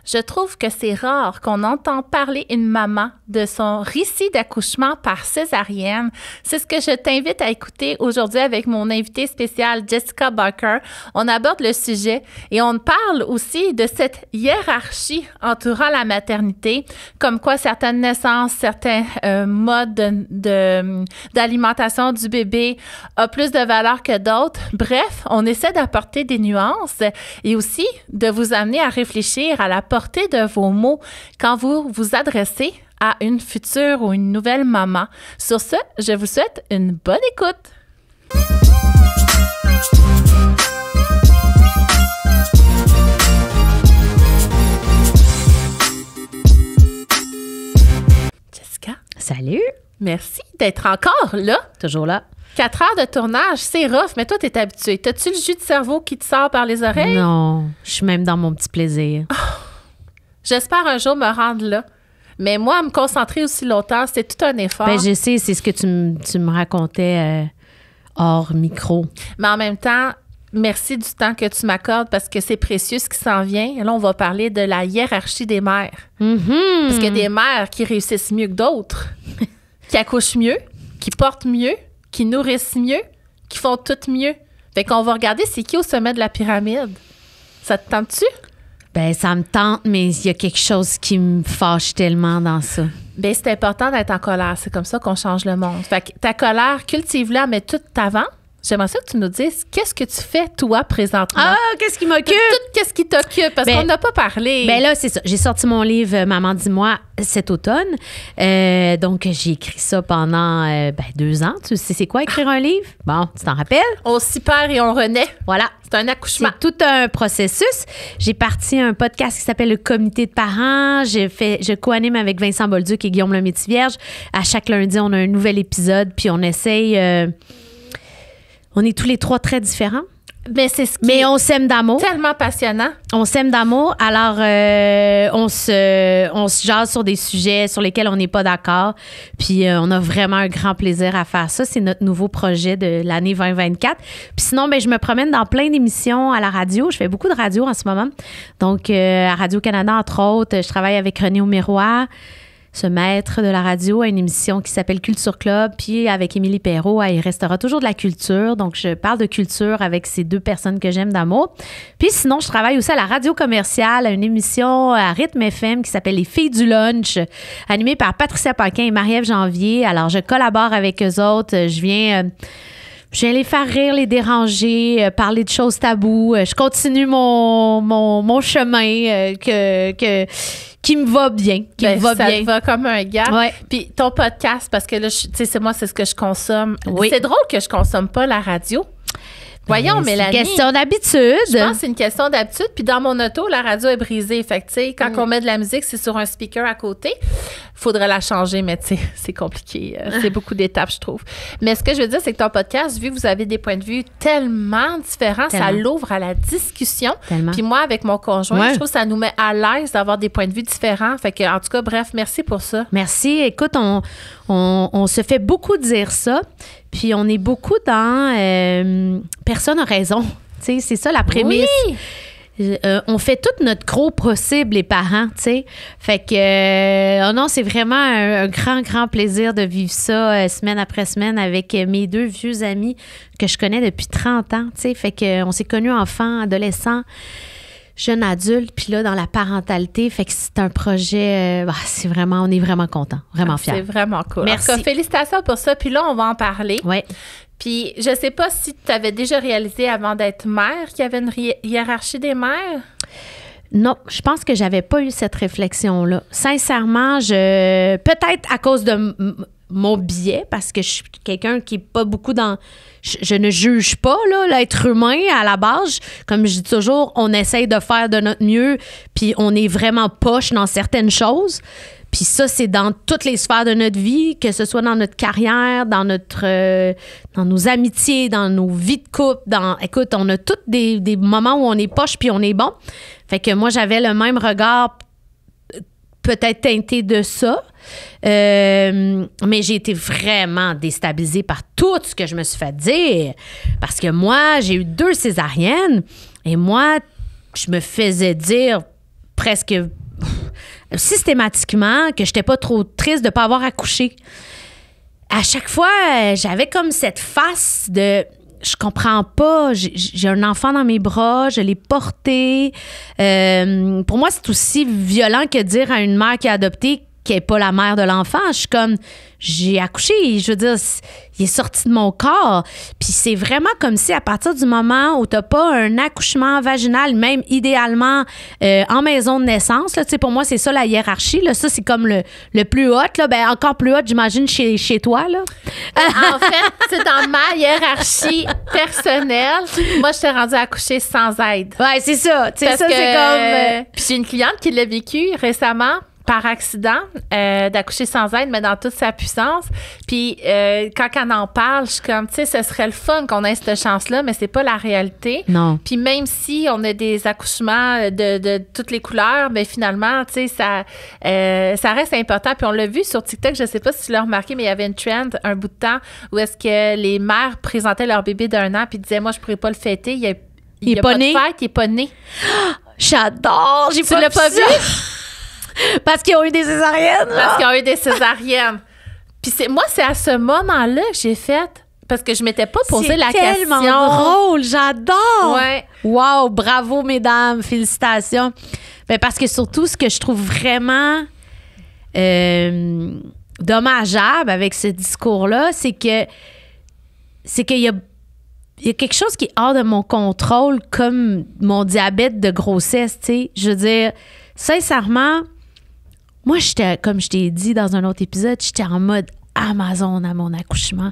Je trouve que c'est rare qu'on entend parler une maman de son récit d'accouchement par césarienne. C'est ce que je t'invite à écouter aujourd'hui avec mon invité spécial Jessica Barker. On aborde le sujet et on parle aussi de cette hiérarchie entourant la maternité, comme quoi certaines naissances, certains modes d'alimentation du bébé ont plus de valeur que d'autres. Bref, on essaie d'apporter des nuances et aussi de vous amener à réfléchir à la portée de vos mots quand vous vous adressez à une future ou une nouvelle maman. Sur ce, je vous souhaite une bonne écoute. Jessica. Salut. Merci d'être encore là. Toujours là. 4 heures de tournage, c'est rough, mais toi, t'es habituée. T'as-tu le jus de cerveau qui te sort par les oreilles? Non, je suis même dans mon petit plaisir. Oh, j'espère un jour me rendre là. Mais moi, me concentrer aussi longtemps, c'est tout un effort. Ben, je sais, c'est ce que tu me racontais hors micro. Mais en même temps, merci du temps que tu m'accordes parce que c'est précieux ce qui s'en vient. Et là, on va parler de la hiérarchie des mères. Mm-hmm. Parce qu'il y a des mères qui réussissent mieux que d'autres, qui accouchent mieux, qui portent mieux, qui nourrissent mieux, qui font tout mieux. Fait qu'on va regarder c'est qui au sommet de la pyramide. Ça te tente-tu? Ben, ça me tente, mais il y a quelque chose qui me fâche tellement dans ça. Ben, c'est important d'être en colère. C'est comme ça qu'on change le monde. Fait que ta colère, cultive-la, mais tout avant. J'aimerais ça que tu nous dises qu'est-ce que tu fais, toi, présentement. Ah, qu'est-ce qui m'occupe? Tout qu'est-ce qui t'occupe, parce qu'on n'a pas parlé. Ben là, c'est ça. J'ai sorti mon livre « Maman, dis-moi » cet automne. Donc, j'ai écrit ça pendant 2 ans. Tu sais c'est quoi écrire un livre? Bon, tu t'en rappelles? On s'y perd et on renaît. Voilà. C'est un accouchement. C'est tout un processus. J'ai parti un podcast qui s'appelle Le Comité de parents. Je co-anime avec Vincent Bolduc et Guillaume Lemaitre-Vierge. À chaque lundi, on a un nouvel épisode, puis on essaye... on est tous les 3 très différents. Mais c'est ce qui Mais on s'aime d'amour. Tellement passionnant. On s'aime d'amour. Alors, on se jase sur des sujets sur lesquels on n'est pas d'accord. Puis, on a vraiment un grand plaisir à faire ça. C'est notre nouveau projet de l'année 2024. Puis sinon, ben, je me promène dans plein d'émissions à la radio. Je fais beaucoup de radio en ce moment. Donc, à Radio-Canada, entre autres, je travaille avec René Aumérois, ce maître de la radio, à une émission qui s'appelle Culture Club, puis avec Émilie Perrault, il restera toujours de la culture. Donc, je parle de culture avec ces 2 personnes que j'aime d'amour. Puis sinon, je travaille aussi à la radio commerciale, à une émission à Rythme FM qui s'appelle Les Filles du Lunch, animée par Patricia Paquin et Marie-Ève Janvier. Alors, je collabore avec eux autres. Je viens les faire rire, les déranger, parler de choses tabous. Je continue mon chemin qui me va bien. Ça te va comme un gars. Ouais. Puis ton podcast, parce que là, tu sais, c'est ce que je consomme. Oui. C'est drôle que je consomme pas la radio. Voyons, Mélanie. C'est une question d'habitude. Je pense que c'est une question d'habitude. Puis dans mon auto, la radio est brisée. Fait que, tu sais, quand on met de la musique, c'est sur un speaker à côté. Faudrait la changer, mais tu sais, c'est compliqué. C'est beaucoup d'étapes, je trouve. Mais ce que je veux dire, c'est que ton podcast, vu que vous avez des points de vue tellement différents, ça l'ouvre à la discussion. Tellement. Puis moi, avec mon conjoint, je trouve que ça nous met à l'aise d'avoir des points de vue différents. Fait que, en tout cas, bref, merci pour ça. Merci. Écoute, on se fait beaucoup dire ça. Puis on est beaucoup dans personne n'a raison. Tu sais, c'est ça la prémisse. Oui. On fait tout notre gros possible, les parents, tu sais. Fait que, oh non, c'est vraiment un grand, grand plaisir de vivre ça semaine après semaine avec mes 2 vieux amis que je connais depuis 30 ans, tu sais. Fait que on s'est connus enfants, adolescents, jeunes adultes, puis là, dans la parentalité. Fait que c'est un projet, on est vraiment contents, vraiment fiers. C'est vraiment cool. Merci. En tout cas, félicitations pour ça. Puis là, on va en parler. Oui. Puis, je sais pas si tu avais déjà réalisé avant d'être mère qu'il y avait une hiérarchie des mères. Non, je pense que j'avais pas eu cette réflexion-là. Sincèrement, peut-être à cause de mon biais, parce que je suis quelqu'un qui est pas beaucoup dans... Je ne juge pas là, l'être humain à la base. Comme je dis toujours, on essaye de faire de notre mieux, puis on est vraiment poche dans certaines choses. Puis ça, c'est dans toutes les sphères de notre vie, que ce soit dans notre carrière, dans nos amitiés, dans nos vies de couple. Écoute, on a tous des moments où on est poche puis on est bon. Fait que moi, j'avais le même regard peut-être teinté de ça. Mais j'ai été vraiment déstabilisée par tout ce que je me suis fait dire. Parce que moi, j'ai eu 2 césariennes et moi, je me faisais dire presque systématiquement que j'étais pas trop triste de pas avoir accouché. À chaque fois, j'avais comme cette face de je comprends pas, j'ai un enfant dans mes bras, je l'ai porté. Pour moi, c'est aussi violent que dire à une mère qui a adopté qu'elle n'est pas la mère de l'enfant. Je suis comme, j'ai accouché, je veux dire, il est sorti de mon corps. Puis c'est vraiment comme si à partir du moment où tu n'as pas un accouchement vaginal, même idéalement en maison de naissance, là, pour moi, c'est ça la hiérarchie. Là, ça, c'est comme le plus haut. Là, ben, encore plus haut, j'imagine, chez toi. Là. En fait, c'est dans ma hiérarchie personnelle. Moi, je t'ai rendue à accoucher sans aide. Ouais, c'est ça. Parce ça, que, c'est comme... Puis j'ai une cliente qui l'a vécu récemment par accident, d'accoucher sans aide, mais dans toute sa puissance. Puis quand elle en parle, je suis comme, tu sais, ce serait le fun qu'on ait cette chance-là, mais c'est pas la réalité. Non. Puis même si on a des accouchements de toutes les couleurs, mais finalement, tu sais, ça reste important. Puis on l'a vu sur TikTok, je sais pas si tu l'as remarqué, mais il y avait une trend un bout de temps où est-ce que les mères présentaient leur bébé d'1 an puis disaient, moi, je pourrais pas le fêter. Il est pas né. Il est pas né. J'adore! Tu l'as pas vu? Parce qu'ils ont eu des césariennes. Parce qu'ils ont eu des césariennes. Puis c'est à ce moment-là que j'ai fait, parce que je m'étais pas posé la question. C'est tellement drôle, j'adore. Ouais. Wow, bravo mesdames, félicitations. Ben, parce que surtout, ce que je trouve vraiment dommageable avec ce discours-là, c'est qu'il y a quelque chose qui est hors de mon contrôle, comme mon diabète de grossesse, tu sais. Je veux dire, sincèrement, moi, j'étais, comme je t'ai dit dans un autre épisode, j'étais en mode Amazon à mon accouchement.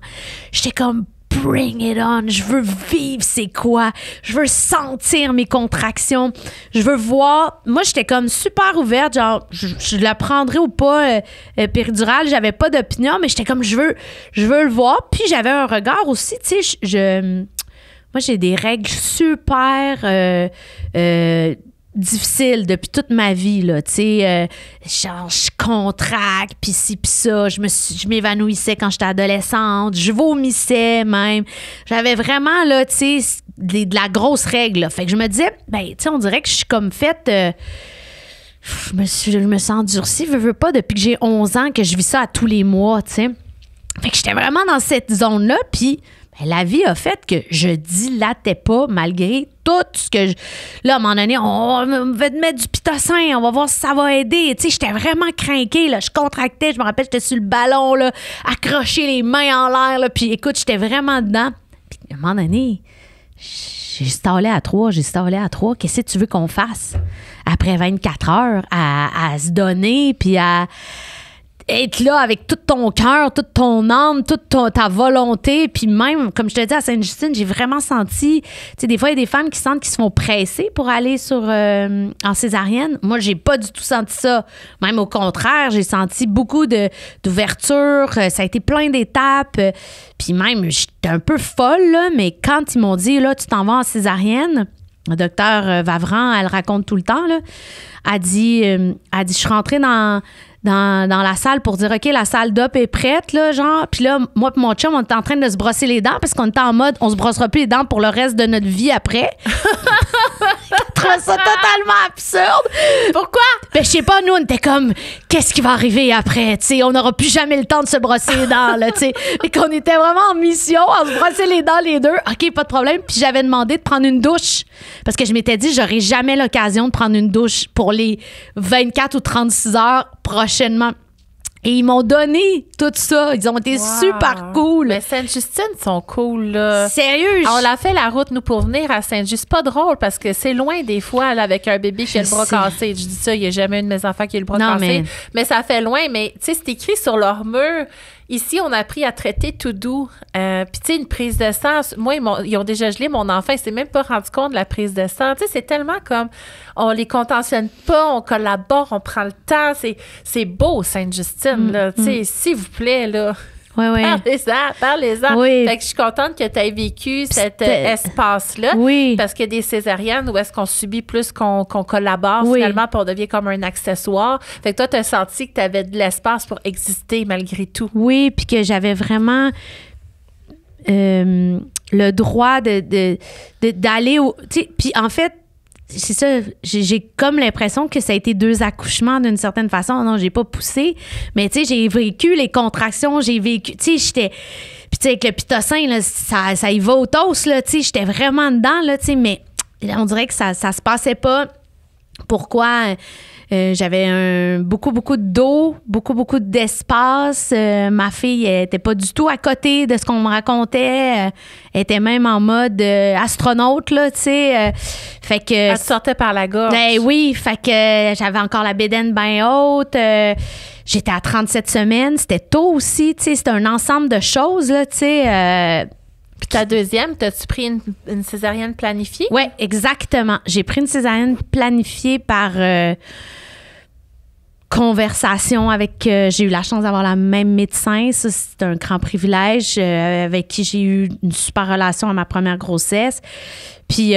J'étais comme bring it on, je veux vivre c'est quoi, je veux sentir mes contractions, je veux voir. Moi, j'étais comme super ouverte, genre, je la prendrais ou pas péridurale, j'avais pas d'opinion, mais j'étais comme, je veux le voir. Puis j'avais un regard aussi, tu sais, moi, j'ai des règles super difficiles depuis toute ma vie, là, tu sais, genre, je contracte, puis ci, puis ça, je m'évanouissais quand j'étais adolescente, je vomissais même, j'avais vraiment, là, tu sais, de la grosse règle, là. Fait que je me disais, ben, tu sais, on dirait que je suis comme faite... je me sens endurcie, veux pas, depuis que j'ai 11 ans, que je vis ça à tous les mois, tu sais. Fait que j'étais vraiment dans cette zone-là, puis la vie a fait que je dilatais pas malgré tout ce que là, à un moment donné, on va te mettre du pitocin, on va voir si ça va aider. Tu sais, j'étais vraiment crinquée, là. Je contractais, je me rappelle, j'étais sur le ballon, là, accroché les mains en l'air, là. Puis écoute, j'étais vraiment dedans. Puis à un moment donné, j'ai stallé à 3. Qu'est-ce que tu veux qu'on fasse? Après 24 heures, à se donner, puis à être là avec tout ton cœur, toute ton âme, toute ta volonté. Puis même, comme je te dis, à Sainte-Justine, j'ai vraiment senti... Tu sais, des fois, il y a des femmes qui sentent qu'ils se font presser pour aller en césarienne. Moi, j'ai pas du tout senti ça. Même au contraire, j'ai senti beaucoup d'ouverture. Ça a été plein d'étapes. Puis même, j'étais un peu folle, là, mais quand ils m'ont dit, là, tu t'en vas en césarienne... Le docteur Vavran, elle raconte tout le temps, là, elle dit, je suis rentrée dans la salle pour dire, OK, la salle d'op est prête, là, genre. Puis là, moi et mon chum, on était en train de se brosser les dents parce qu'on était en mode, on se brossera plus les dents pour le reste de notre vie après. Je trouve ça totalement absurde. Pourquoi? Ben, je sais pas, nous, on était comme, qu'est-ce qui va arriver après? Tu sais, on n'aura plus jamais le temps de se brosser les dents, là, tu sais. Et qu'on était vraiment en mission, à se brosser les dents les deux. OK, pas de problème. Puis j'avais demandé de prendre une douche parce que je m'étais dit, j'aurais jamais l'occasion de prendre une douche pour les 24 ou 36 heures prochainement. Et ils m'ont donné tout ça. Ils ont été super cool. Mais Sainte-Justine sont cool, là. Sérieux? On a fait la route, nous, pour venir à Sainte-Justine. C'est pas drôle parce que c'est loin des fois, là, avec un bébé qui a le bras cassé. Je dis ça, il n'y a jamais un de mes enfants qui a le bras cassé. Mais ça fait loin. Mais, tu sais, c'est écrit sur leur mur. Ici, on a appris à traiter tout doux. Puis, tu sais, une prise de sang, moi, ils ont déjà gelé mon enfant. Il s'est même pas rendu compte de la prise de sang. Tu sais, c'est tellement comme, on les contentionne pas, on collabore, on prend le temps. C'est beau, Sainte-Justine, là. Tu sais, s'il vous plaît, là. Oui. Parlez-en. Oui. Fait que je suis contente que tu aies vécu cet espace-là. Oui. Parce qu'il y a des césariennes où est-ce qu'on subit plus qu'on collabore finalement, puis on devient comme un accessoire. Fait que toi, tu as senti que tu avais de l'espace pour exister malgré tout. Oui, puis que j'avais vraiment le droit d'aller au... Tu sais, puis en fait, c'est ça, j'ai comme l'impression que ça a été 2 accouchements d'une certaine façon. Non, j'ai pas poussé, mais tu sais, j'ai vécu les contractions, j'ai vécu, tu sais, j'étais... Puis tu sais, avec le pitocin, là, ça y va au toast, là, tu sais, j'étais vraiment dedans, là, tu sais, mais on dirait que ça se passait pas. Pourquoi? J'avais beaucoup d'eau, beaucoup d'espace. Ma fille elle était pas du tout à côté de ce qu'on me racontait. Elle était même en mode astronaute, là, tu sais. Fait que... Elle te sortait par la gorge. Ben oui, fait que j'avais encore la bédaine bien haute. J'étais à 37 semaines. C'était tôt aussi, tu sais. C'était un ensemble de choses, là, tu sais. Puis ta deuxième, t'as-tu pris une césarienne planifiée? Oui, exactement. J'ai pris une césarienne planifiée par conversation avec... j'ai eu la chance d'avoir la même médecin. Ça, c'est un grand privilège avec qui j'ai eu une super relation à ma première grossesse. Puis,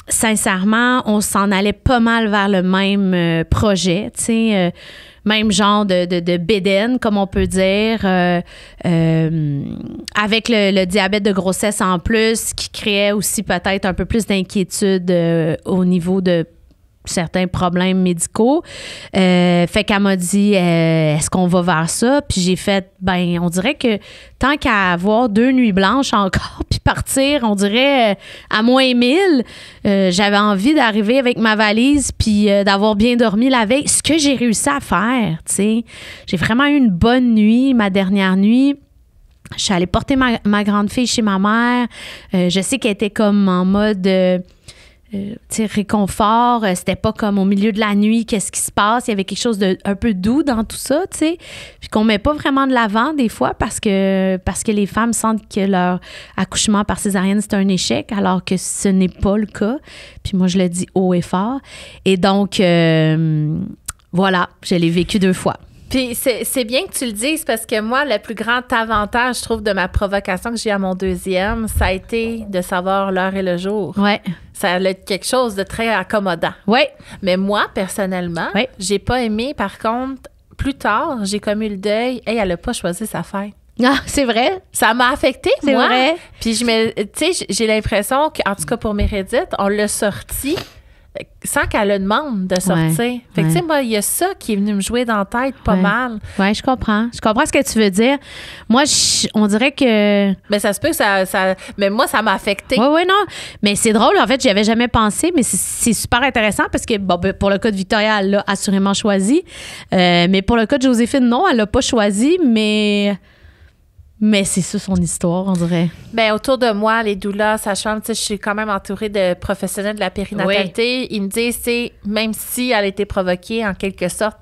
sincèrement, on s'en allait pas mal vers le même projet, tu sais... même genre de bédaine, comme on peut dire, avec le diabète de grossesse en plus, qui créait aussi peut-être un peu plus d'inquiétude au niveau de certains problèmes médicaux. Fait qu'elle m'a dit, est-ce qu'on va vers ça? Puis j'ai fait, ben, on dirait que tant qu'à avoir 2 nuits blanches encore, puis partir, on dirait, à moins 1000, j'avais envie d'arriver avec ma valise puis d'avoir bien dormi la veille. Ce que j'ai réussi à faire, tu sais. J'ai vraiment eu une bonne nuit, ma dernière nuit. Je suis allée porter ma grande fille chez ma mère. Je sais qu'elle était comme en mode... tu sais, réconfort, c'était pas comme au milieu de la nuit, qu'est-ce qui se passe, il y avait quelque chose de un peu doux dans tout ça, tu sais, puis qu'on met pas vraiment de l'avant des fois parce que les femmes sentent que leur accouchement par césarienne c'est un échec alors que ce n'est pas le cas, puis moi je le dis haut et fort, et donc voilà, je l'ai vécu 2 fois. Puis c'est bien que tu le dises parce que moi, le plus grand avantage, je trouve, de ma provocation que j'ai à mon deuxième, ça a été de savoir l'heure et le jour. Ouais. Ça a été quelque chose de très accommodant. Ouais. Mais moi, personnellement, j'ai pas aimé. Par contre, plus tard, j'ai commis le deuil. Hey, elle a pas choisi sa fête. Ah, c'est vrai. Ça m'a affectée, moi. C'est vrai. Puis tu sais, j'ai l'impression qu'en tout cas pour Mérédith, on l'a sorti sans qu'elle le demande de sortir. Fait que, tu sais, moi, il y a ça qui est venu me jouer dans la tête pas mal. Oui, je comprends. Je comprends ce que tu veux dire. Moi, on dirait que... Mais ça se peut que ça... Mais moi, ça m'a affecté. Oui, non. Mais c'est drôle, en fait, j'y avais jamais pensé, mais c'est super intéressant parce que, bon, pour le cas de Victoria, elle l'a assurément choisi. Mais pour le cas de Joséphine, non, elle l'a pas choisi, mais c'est ça son histoire, on dirait. Bien, autour de moi, les doulas, sages-femmes, je suis quand même entourée de professionnels de la périnatalité. Oui. Ils me disent, même si elle a été provoquée en quelque sorte,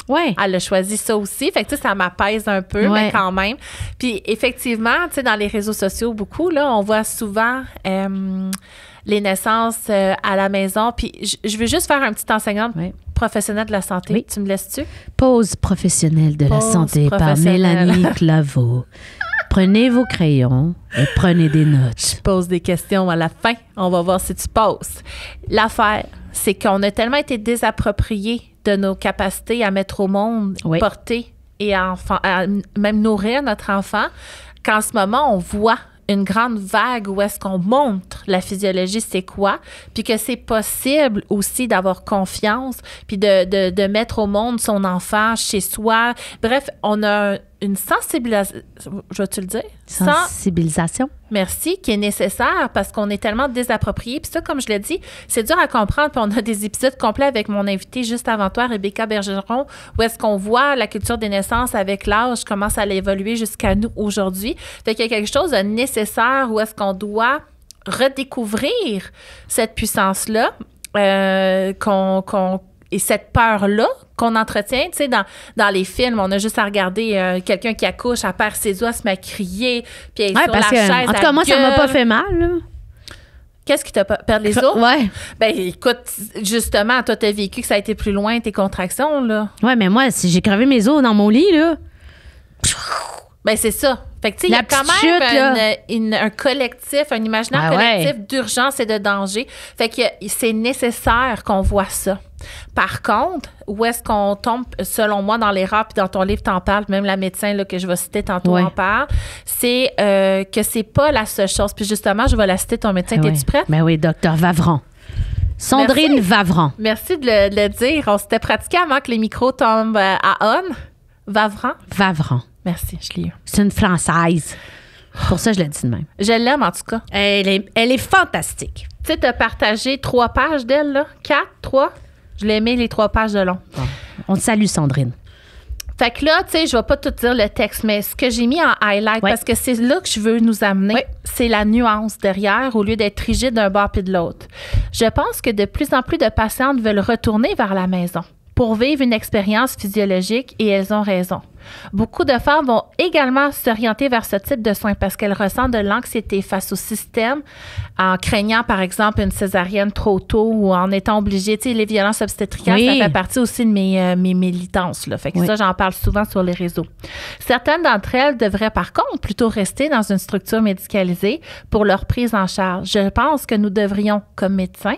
elle a choisi ça aussi. Fait que ça m'apaise un peu, mais quand même. Puis effectivement, dans les réseaux sociaux, beaucoup, là, on voit souvent les naissances à la maison. Puis je veux juste faire un petit enseignement professionnel de la santé. Oui. Tu me laisses-tu? Pause professionnelle de la santé par Mélanie Claveau. Prenez vos crayons et prenez des notes. Je pose des questions à la fin. On va voir si tu poses. L'affaire, c'est qu'on a tellement été désappropriés de nos capacités à mettre au monde, porter et à même nourrir notre enfant, qu'en ce moment, on voit une grande vague où est-ce qu'on montre la physiologie, c'est quoi, puis que c'est possible aussi d'avoir confiance, puis de mettre au monde son enfant chez soi. Bref, on a une sensibilisation, je vais te le dire? Sensibilisation. Merci, qui est nécessaire parce qu'on est tellement désappropriés. Puis ça, comme je l'ai dit, c'est dur à comprendre. Puis on a des épisodes complets avec mon invité juste avant toi, Rebecca Bergeron, où est-ce qu'on voit la culture des naissances avec l'âge, comment ça a évolué jusqu'à nous aujourd'hui. Fait qu'il y a quelque chose de nécessaire où est-ce qu'on doit redécouvrir cette puissance-là, et cette peur-là qu'on entretient, tu sais, dans les films, on a juste à regarder quelqu'un qui accouche, elle perd ses os, elle se met à crier, puis elle est sur la chaise. En tout cas, moi, ça m'a pas fait mal, là. Qu'est-ce qui t'a perdu les os? Ouais. Ben, écoute, justement, toi, t'as vécu que ça a été plus loin, tes contractions, là. Ouais, mais moi, si j'ai crevé mes os dans mon lit, là. Ben, c'est ça. Fait que, tu sais, il y a quand même un collectif, un imaginaire collectif d'urgence et de danger. Fait que c'est nécessaire qu'on voit ça. Par contre, où est-ce qu'on tombe, selon moi, dans l'erreur, puis dans ton livre, t'en parles, même la médecin là, que je vais citer tantôt en parle, c'est que c'est pas la seule chose. Puis justement, je vais la citer, ton médecin. T'es-tu prête? Ben oui, docteur Vavron. Sandrine Vavran. Merci de le dire. On s'était pratiqué avant que les micros tombent à on. Vavran. Merci, je l'ai eu. C'est une Française. Pour ça, je l'ai dit de même. Je l'aime, en tout cas. Elle est fantastique. Tu sais, tu as partagé 3 pages d'elle, là. 4, 3. Je l'ai aimé, les 3 pages de long. Bon. On te salue, Sandrine. Fait que là, tu sais, je vais pas tout dire le texte, mais ce que j'ai mis en highlight, parce que c'est là que je veux nous amener, c'est la nuance derrière au lieu d'être rigide d'un bord puis de l'autre. Je pense que de plus en plus de patientes veulent retourner vers la maison pour vivre une expérience physiologique et elles ont raison. Beaucoup de femmes vont également s'orienter vers ce type de soins parce qu'elles ressentent de l'anxiété face au système en craignant, par exemple, une césarienne trop tôt ou en étant obligées. Tu sais, les violences obstétricales, ça fait partie aussi de mes militances. Là. Fait que ça, j'en parle souvent sur les réseaux. Certaines d'entre elles devraient, par contre, plutôt rester dans une structure médicalisée pour leur prise en charge. Je pense que nous devrions, comme médecins,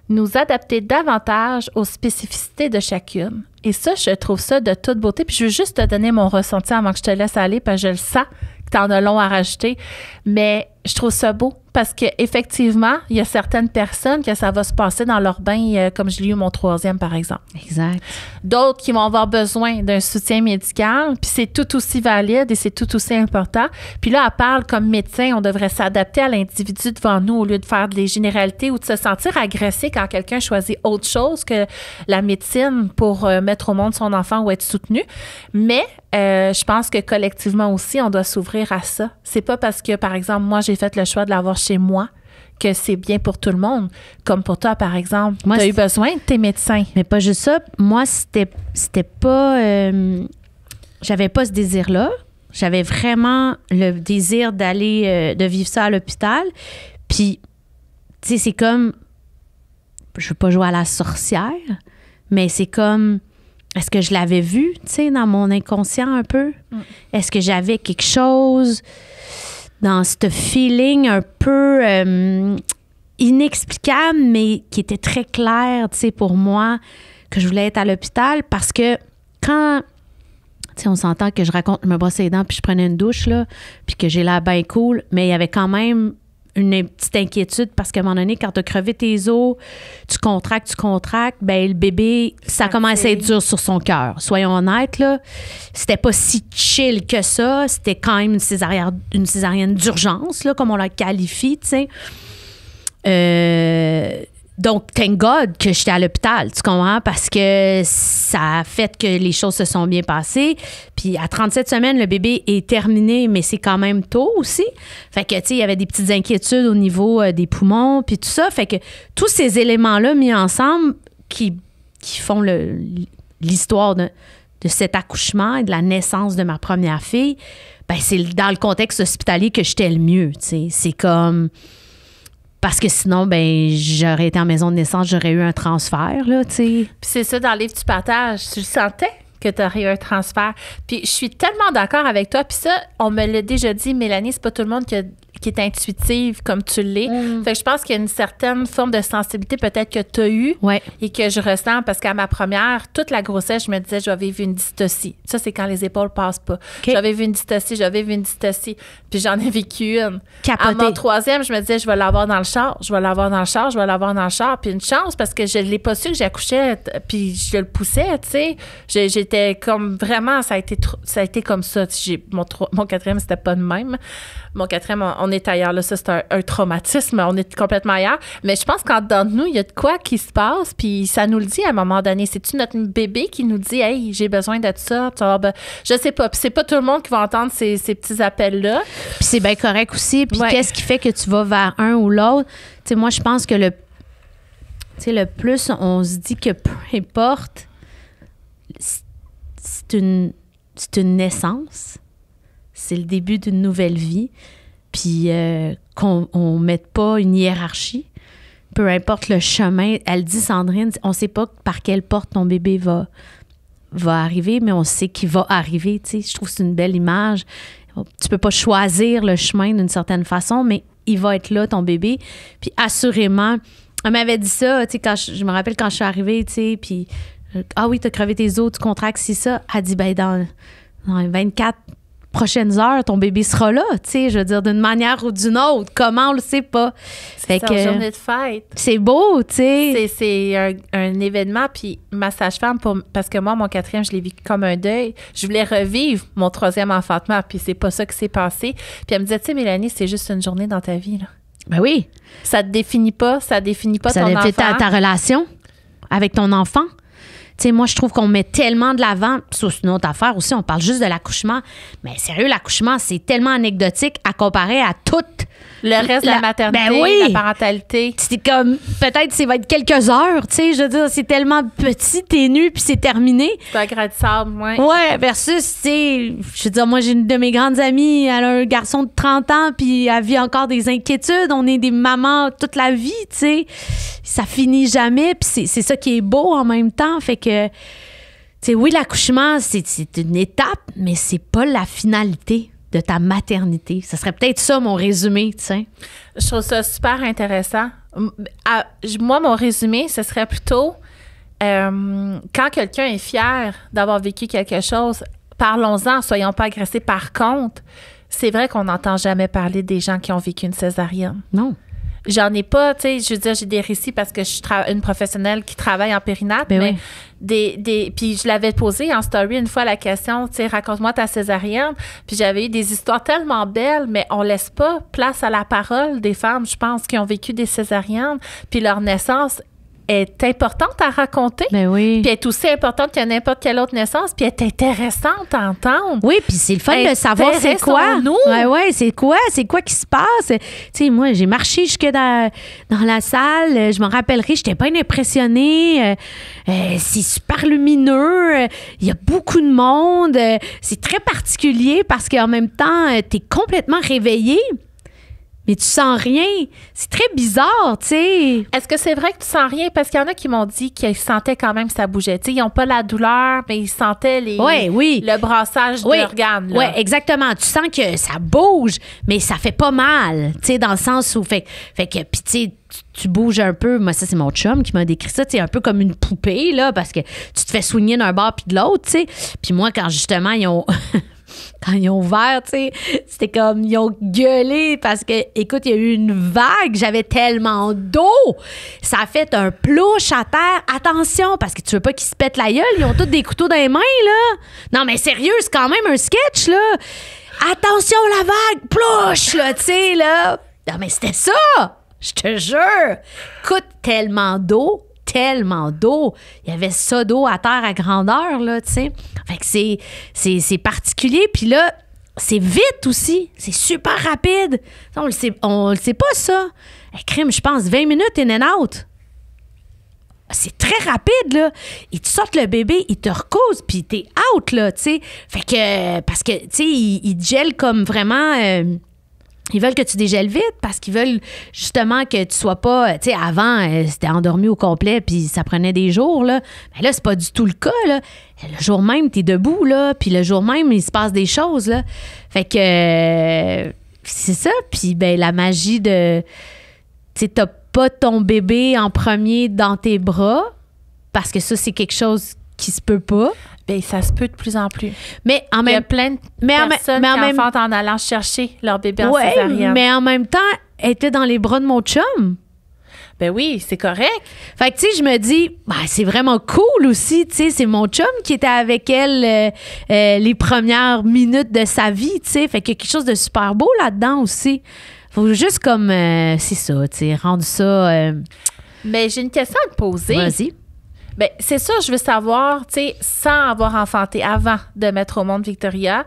nous adapter davantage aux spécificités de chacune. Et ça, je trouve ça de toute beauté. Puis je veux juste te donner mon ressenti avant que je te laisse aller, parce que je le sens que tu en as long à rajouter. Mais je trouve ça beau parce qu'effectivement, il y a certaines personnes que ça va se passer dans leur bain, comme je l'ai eu mon 3e, par exemple. Exact. D'autres qui vont avoir besoin d'un soutien médical, puis c'est tout aussi valide et c'est tout aussi important. Puis là, elle parle comme médecin, on devrait s'adapter à l'individu devant nous au lieu de faire des généralités ou de se sentir agressé quand quelqu'un choisit autre chose que la médecine pour mettre au monde son enfant ou être soutenu. Mais je pense que collectivement aussi, on doit s'ouvrir à ça. C'est pas parce que, par exemple, moi, j'ai fait le choix de l'avoir chez moi que c'est bien pour tout le monde. Comme pour toi, par exemple. Tu as eu besoin de tes médecins. Mais pas juste ça. Moi, c'était pas... j'avais pas ce désir-là. J'avais vraiment le désir d'aller... de vivre ça à l'hôpital. Puis, tu sais, c'est comme... Je veux pas jouer à la sorcière, mais c'est comme... Est-ce que je l'avais vu, tu sais, dans mon inconscient un peu? Est-ce que j'avais quelque chose dans ce feeling un peu inexplicable, mais qui était très clair, tu sais, pour moi, que je voulais être à l'hôpital? Parce que quand, tu sais, on s'entend que je me brossais les dents puis je prenais une douche, là, puis que j'ai l'air bien cool, mais il y avait quand même une petite inquiétude parce qu'à un moment donné, quand tu as crevé tes os, tu contractes, ben le bébé, ça commence à être dur sur son cœur. Soyons honnêtes, là. C'était pas si chill que ça. C'était quand même une césarienne d'urgence, là, comme on la qualifie, tu sais. Donc, thank God que j'étais à l'hôpital, tu comprends? Parce que ça a fait que les choses se sont bien passées. Puis à 37 semaines, le bébé est terminé, mais c'est quand même tôt aussi. Fait que, tu sais, il y avait des petites inquiétudes au niveau des poumons, puis tout ça. Fait que tous ces éléments-là mis ensemble qui font l'histoire de cet accouchement et de la naissance de ma première fille, ben c'est dans le contexte hospitalier que j'étais le mieux, tu sais. C'est comme... Parce que sinon, ben j'aurais été en maison de naissance, j'aurais eu un transfert, là, tu sais. Puis c'est ça, dans le livre tu partages, tu le sentais que tu aurais eu un transfert. Puis je suis tellement d'accord avec toi. Puis ça, on me l'a déjà dit, Mélanie, c'est pas tout le monde qui est intuitive comme tu l'es. Fait que je pense qu'il y a une certaine forme de sensibilité peut-être que tu as eue et que je ressens parce qu'à ma première, toute la grossesse, je me disais, je vais vivre une dystocie. Ça, c'est quand les épaules passent pas. J'avais vu une dystocie. Puis j'en ai vécu une. Capoté. À mon 3e, je me disais, je vais l'avoir dans le char. Puis une chance parce que je l'ai pas su que j'accouchais puis je le poussais, tu sais. J'étais comme vraiment, ça a été comme ça. Mon 4e, c'était pas de même. Mon 4e, on est ailleurs. Là, ça, c'est un traumatisme. On est complètement ailleurs. Mais je pense qu'en dedans de nous, il y a de quoi qui se passe. Puis ça nous le dit à un moment donné. C'est-tu notre bébé qui nous dit « Hey, j'ai besoin de ça? » Je sais pas. Puis c'est pas tout le monde qui va entendre ces petits appels-là. Puis c'est bien correct aussi. Puis qu'est-ce qui fait que tu vas vers un ou l'autre? Tu sais, moi, je pense que le plus on se dit que peu importe, c'est une naissance. C'est le début d'une nouvelle vie. Puis qu'on ne mette pas une hiérarchie. Peu importe le chemin. Elle dit, Sandrine, on ne sait pas par quelle porte ton bébé va arriver, mais on sait qu'il va arriver. Tu sais, je trouve que c'est une belle image. Tu peux pas choisir le chemin d'une certaine façon, mais il va être là, ton bébé. Puis assurément, elle m'avait dit ça, tu sais, je me rappelle quand je suis arrivée, tu sais, puis « Ah oui, t'as crevé tes os, tu contractes, c'est ça. » Elle dit « Ben dans les 24 prochaines heures, ton bébé sera là, tu sais, je veux dire, d'une manière ou d'une autre. Comment, on le sait pas. C'est une journée de fête. C'est beau, tu sais. C'est un événement, puis ma sage-femme, parce que moi, mon 4e, je l'ai vécu comme un deuil. Je voulais revivre mon 3e enfantement, puis c'est pas ça qui s'est passé. Puis elle me disait, tu sais, Mélanie, c'est juste une journée dans ta vie, là. Ben oui. Ça te définit pas, ça définit pas ton enfant. Ça définit ta relation avec ton enfant. Tu sais, moi, je trouve qu'on met tellement de l'avant, c'est une autre affaire aussi, on parle juste de l'accouchement, mais sérieux, l'accouchement, c'est tellement anecdotique à comparer à tout le reste de la maternité, ben oui, la parentalité. C'est comme, peut-être, ça va être quelques heures, tu sais, je veux dire, c'est tellement petit, t'es nu, puis c'est terminé. C'est un grain de sable, oui. Ouais, versus, tu sais, je veux dire, moi, j'ai une de mes grandes amies, elle a un garçon de 30 ans, puis elle vit encore des inquiétudes, on est des mamans toute la vie, tu sais, ça finit jamais, puis c'est ça qui est beau en même temps, fait que, tu sais, oui, l'accouchement, c'est une étape, mais c'est pas la finalité de ta maternité. Ça serait peut-être ça, mon résumé, tu sais. Je trouve ça super intéressant. Moi, mon résumé, ce serait plutôt quand quelqu'un est fier d'avoir vécu quelque chose, parlons-en, soyons pas agressés. Par contre, c'est vrai qu'on n'entend jamais parler des gens qui ont vécu une césarienne. Non. J'en ai pas, tu sais, je veux dire, j'ai des récits parce que je suis une professionnelle qui travaille en périnate, mais oui. Puis je l'avais posé en story une fois la question, tu sais, raconte-moi ta césarienne. Puis j'avais eu des histoires tellement belles, mais on laisse pas place à la parole des femmes, je pense, qui ont vécu des césariennes, puis leur naissance est importante à raconter. Ben oui. Puis elle est aussi importante que n'importe quelle autre naissance, puis elle est intéressante à entendre. Oui, puis c'est le fun de savoir c'est quoi. Ouais, c'est quoi qui se passe. Tu sais, moi, j'ai marché jusque dans la salle, je m'en rappellerai, j'étais bien impressionnée. C'est super lumineux, il y a beaucoup de monde, c'est très particulier parce qu'en même temps, t'es complètement réveillé. Mais tu sens rien. C'est très bizarre, tu sais. Est-ce que c'est vrai que tu sens rien? Parce qu'il y en a qui m'ont dit qu'ils sentaient quand même que ça bougeait. Tu sais, ils n'ont pas la douleur, mais ils sentaient le brassage d'organes. Oui, exactement. Tu sens que ça bouge, mais ça fait pas mal, tu sais, dans le sens où... Fait que, puis tu sais, tu bouges un peu. Moi, ça, c'est mon chum qui m'a décrit ça. Tu sais, un peu comme une poupée, là, parce que tu te fais soigner d'un bord puis de l'autre, tu sais. Puis moi, quand justement, ils ont... Quand ils ont ouvert, tu sais, c'était comme, ils ont gueulé parce que, écoute, il y a eu une vague, j'avais tellement d'eau. Ça a fait un plouche à terre. Attention, parce que tu veux pas qu'ils se pètent la gueule, ils ont tous des couteaux dans les mains, là. Non, mais sérieux, c'est quand même un sketch, là. Attention, la vague, plouche, là, tu sais, là. Non, mais c'était ça, je te jure. Écoute, tellement d'eau. Il y avait ça d'eau à terre à grandeur, là, tu sais. Fait que c'est particulier. Puis là, c'est vite aussi. C'est super rapide. On le sait pas, ça. Crime, je pense, 20 minutes in and out. C'est très rapide, là. Ils te sortent le bébé, ils te recousent, puis t'es out, là, tu sais. Fait que, parce que, tu sais, ils te gèlent comme vraiment... Ils veulent que tu dégèles vite parce qu'ils veulent justement que tu sois pas... Tu sais, avant, c'était endormi au complet puis ça prenait des jours, là. Mais là, c'est pas du tout le cas, là. Le jour même, t'es debout, là, puis le jour même, il se passe des choses, là. Fait que... c'est ça. Puis, ben la magie de... Tu sais, t'as pas ton bébé en premier dans tes bras parce que ça, c'est quelque chose qui se peut pas. Bien, ça se peut de plus en plus. Mais il y a plein de personnes qui enfantent en allant chercher leur bébé en césarienne. Mais en même temps, elle était dans les bras de mon chum. Ben oui, c'est correct. Fait que, tu sais, je me dis, ben, c'est vraiment cool aussi, tu sais, c'est mon chum qui était avec elle les premières minutes de sa vie, tu sais. Fait qu'il y a quelque chose de super beau là-dedans aussi. Faut juste comme, c'est ça, tu sais, rendre ça... Mais j'ai une question à te poser. Vas-y. Bien, c'est ça, je veux savoir, tu sais, sans avoir enfanté avant de mettre au monde Victoria,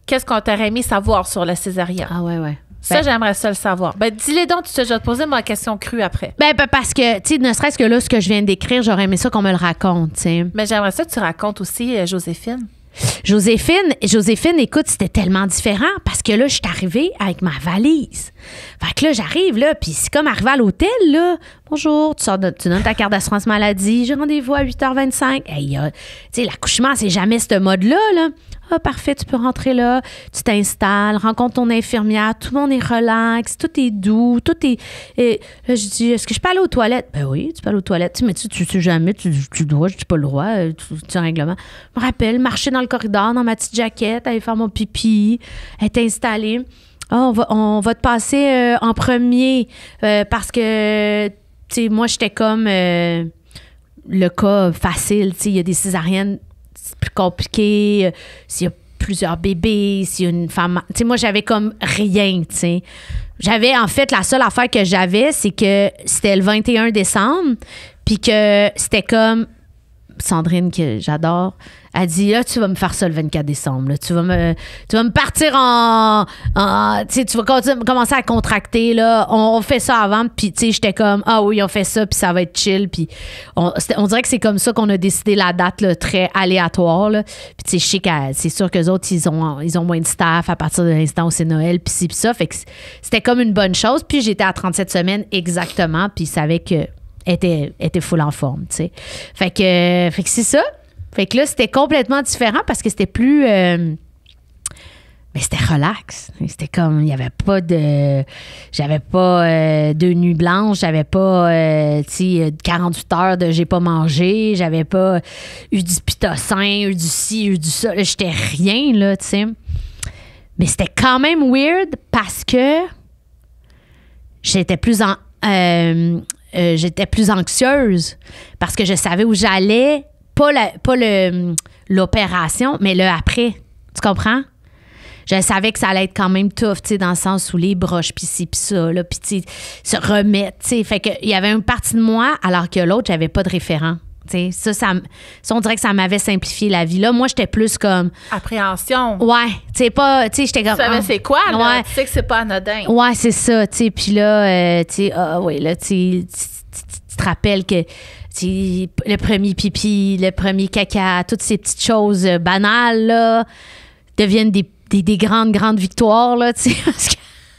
qu'est-ce qu'on t'aurait aimé savoir sur la césarienne? Ah ouais. Ça, j'aimerais ça le savoir. Ben, dis-les donc, je vais te poser ma question crue après. Ben parce que, tu sais, ne serait-ce que là, ce que je viens de décrire, j'aurais aimé ça qu'on me le raconte, tu sais. Mais j'aimerais ça que tu racontes aussi Joséphine. Joséphine, écoute, c'était tellement différent parce que là, je suis arrivée avec ma valise. Fait que là, j'arrive, là, puis c'est comme arrivé à l'hôtel, là. Bonjour, tu donnes ta carte d'assurance maladie, j'ai rendez-vous à 8h25. Hey, tu sais, l'accouchement, c'est jamais ce mode-là, là. Ah, parfait, tu peux rentrer là, tu t'installes, rencontre ton infirmière, tout le monde est relax, tout est doux, tout est... là, je dis, est-ce que je peux aller aux toilettes? Ben oui, tu peux aller aux toilettes. Mais tu sais jamais, tu dois, je dis pas le droit, tu as un règlement. Je me rappelle, marcher dans le corridor, dans ma petite jaquette, aller faire mon pipi, être installée. Ah, on va te passer en premier parce que, tu sais, moi, j'étais comme le cas facile, tu sais, il y a des césariennes plus compliqué, s'il y a plusieurs bébés, s'il y a une femme... Tu sais, moi, j'avais comme rien, tu sais. J'avais, en fait, la seule affaire que j'avais, c'est que c'était le 21 décembre, puis que c'était comme... Sandrine, que j'adore, a dit, là, tu vas me faire ça le 24 décembre. Là. Tu vas me partir tu sais, tu vas commencer à contracter. Là. On fait ça avant. Puis, tu sais, j'étais comme, ah oui, on fait ça, puis ça va être chill. Puis, on dirait que c'est comme ça qu'on a décidé la date, là, très aléatoire. Là. Puis, tu sais, je sais que c'est sûr qu'eux autres, ils ont moins de staff à partir de l'instant où c'est Noël, puis ci, puis ça. Fait que c'était comme une bonne chose. Puis, j'étais à 37 semaines exactement. Puis, ils savaient que était full en forme, tu sais. Fait que c'est ça. Fait que là, c'était complètement différent parce que c'était plus... mais c'était relax. C'était comme... Il n'y avait pas de... J'avais pas de nuit blanche. J'avais pas, tu sais, 48 heures de j'ai pas mangé. J'avais pas eu du pitocin, eu du ci, eu du ça. Là, j'étais rien, là, tu sais. Mais c'était quand même weird parce que j'étais plus anxieuse parce que je savais où j'allais, pas l'opération, mais le après. Tu comprends? Je savais que ça allait être quand même tough, tu sais, dans le sens où les broches, pis ci, pis ça, là, pis tu sais, se remettre, tu sais. Fait qu'il y avait une partie de moi, alors que l'autre, j'avais pas de référent. Tu sais, ça, on dirait que ça m'avait simplifié la vie. Là, moi, j'étais plus comme... Appréhension. Ouais, tu sais, pas... Tu sais, j'étais comme... Tu savais c'est quoi, là? Ouais. Tu sais que c'est pas anodin. Ouais, c'est ça, tu sais. Puis là, tu sais, oui, là, tu te rappelles que le premier pipi, le premier caca, toutes ces petites choses banales, là, deviennent des grandes victoires, là, tu sais, parce que...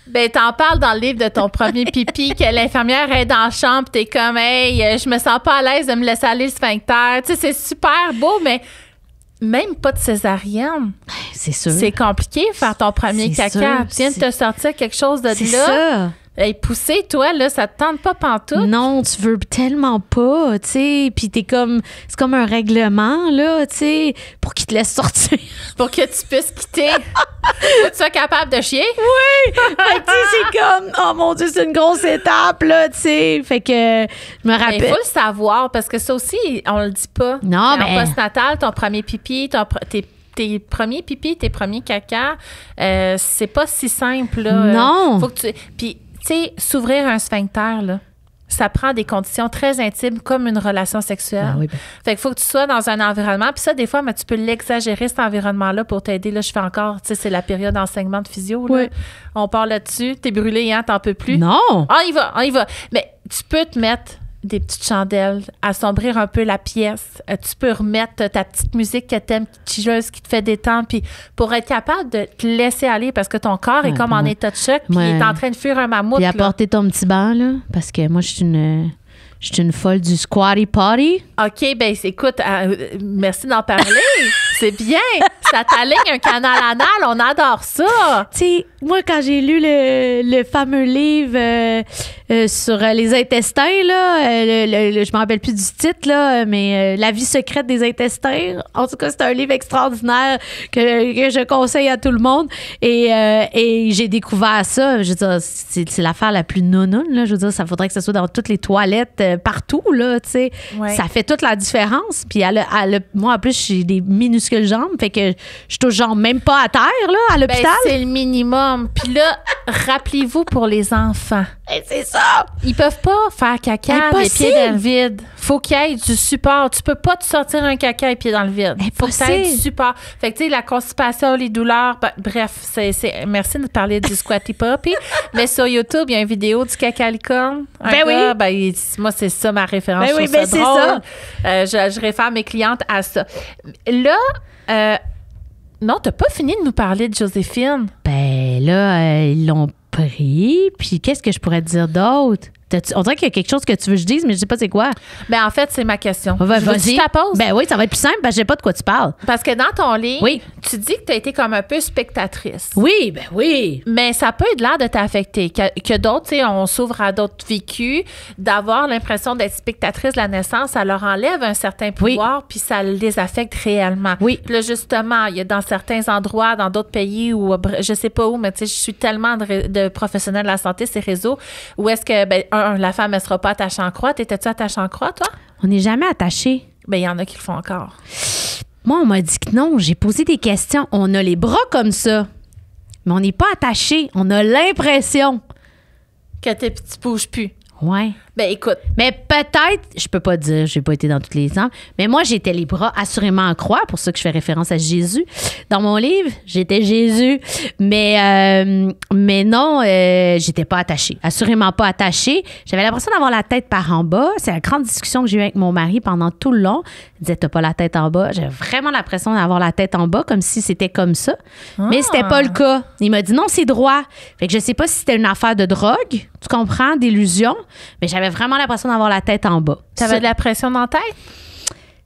Ben, t'en parles dans le livre de ton premier pipi, que l'infirmière est dans la chambre, t'es comme, hey, je me sens pas à l'aise de me laisser aller le sphincter. Tu sais, c'est super beau, mais même pas de césarienne. C'est sûr. C'est compliqué faire ton premier caca. Sûr, tu viens de te sortir quelque chose de là. C'est ça. Hey, pousser, toi, là, ça te tente pas pantoute? Non, tu veux tellement pas, tu sais. Puis t'es comme... C'est comme un règlement, là, tu sais, pour qu'il te laisse sortir. Pour que tu puisses quitter. Faut que tu sois capable de chier? Oui! Fait que, tu sais, c'est comme... Oh mon Dieu, c'est une grosse étape, là, tu sais. Fait que je me rappelle... Il faut le savoir, parce que ça aussi, on le dit pas. Non, mais... En postnatal, ton premier pipi, tes premiers pipis, tes premiers caca, c'est pas si simple, là. Non! Faut que tu... Puis, tu sais, s'ouvrir un sphincter, là, ça prend des conditions très intimes comme une relation sexuelle. Ah oui, ben. Fait qu'il faut que tu sois dans un environnement. Puis ça, des fois, mais tu peux l'exagérer, cet environnement-là, pour t'aider. Là, je fais encore, tu sais, c'est la période d'enseignement de physio. Là. Oui. On parle là-dessus. T'es brûlé, hein, t'en peux plus. Non! On y va. Mais tu peux te mettre des petites chandelles, assombrir un peu la pièce. Tu peux remettre ta petite musique que t'aimes, chilleuse, qui te fait détendre, puis pour être capable de te laisser aller, parce que ton corps est comme en état de choc, puis il est en train de fuir un mammouth. Puis apporter ton petit banc, là, parce que moi, je suis une folle du squatty potty. OK, ben écoute, merci d'en parler. C'est bien. Ça t'aligne un canal anal. On adore ça. Tu sais, moi, quand j'ai lu le fameux livre sur les intestins, là, je me rappelle plus du titre, là, mais La vie secrète des intestins. En tout cas, c'est un livre extraordinaire que je conseille à tout le monde. Et j'ai découvert ça. Je veux dire, c'est l'affaire la plus nounoune, là. Je veux dire, ça faudrait que ça soit dans toutes les toilettes, partout, là, tu sais. Ouais. Ça fait toute la différence. Puis moi, en plus, j'ai des minuscules jambes, fait que je touche genre même pas à terre, là, à l'hôpital. Ben, c'est le minimum. Puis là, rappelez-vous pour les enfants. Et c'est ça! Ils peuvent pas faire caca les pieds dans le vide. Faut qu'il y ait du support. Tu peux pas te sortir un caca les pieds dans le vide. Faut que tu aies du support. Fait que, tu sais, la constipation, les douleurs, bref, merci de parler du squatty puppy. Mais sur YouTube, il y a une vidéo du caca licorne. Oui. Moi, c'est ça ma référence. Ben oui, je trouve ça c'est drôle. Je réfère mes clientes à ça. Là, non, t'as pas fini de nous parler de Joséphine. Ben là, ils l'ont pris. Puis qu'est-ce que je pourrais te dire d'autre? On dirait qu'il y a quelque chose que tu veux que je dise, mais je sais pas c'est quoi. Ben, en fait, c'est ma question. Vas-y. Tu la poses? Ben oui, ça va être plus simple parce que je sais pas de quoi tu parles. Parce que dans ton livre, Oui. tu dis que tu as été comme un peu spectatrice. Oui, ben oui. Mais ça peut être l'air de t'affecter. Que d'autres, tu sais, on s'ouvre à d'autres vécus, d'avoir l'impression d'être spectatrice de la naissance, ça leur enlève un certain pouvoir, puis ça les affecte réellement. Oui. Puis là, justement, il y a dans certains endroits, dans d'autres pays, où je sais pas où, mais tu sais, je suis tellement de professionnels de la santé, ces réseaux, où est-ce que, ben, la femme, elle sera pas attachée en croix. T'étais-tu attachée en croix, toi? On n'est jamais attaché. Ben, il y en a qui le font encore. Moi, on m'a dit que non. J'ai posé des questions. On a les bras comme ça, mais on n'est pas attaché. On a l'impression. Que tu bouges plus. Ouais. Ben, écoute. Mais peut-être, je peux pas dire, j'ai pas été dans tous les exemples, mais moi, j'étais les bras assurément en croix, pour ça que je fais référence à Jésus. Dans mon livre, j'étais Jésus, mais non, j'étais pas attachée, assurément pas attachée. J'avais l'impression d'avoir la tête par en bas. C'est la grande discussion que j'ai eue avec mon mari pendant tout le long. Il disait, t'as pas la tête en bas. J'avais vraiment l'impression d'avoir la tête en bas, comme si c'était comme ça. Mais c'était pas le cas. Il m'a dit, non, c'est droit. Fait que je sais pas si c'était une affaire de drogue, tu comprends, d'illusion, mais j'avais vraiment l'impression d'avoir la tête en bas. T'avais de la pression dans la tête?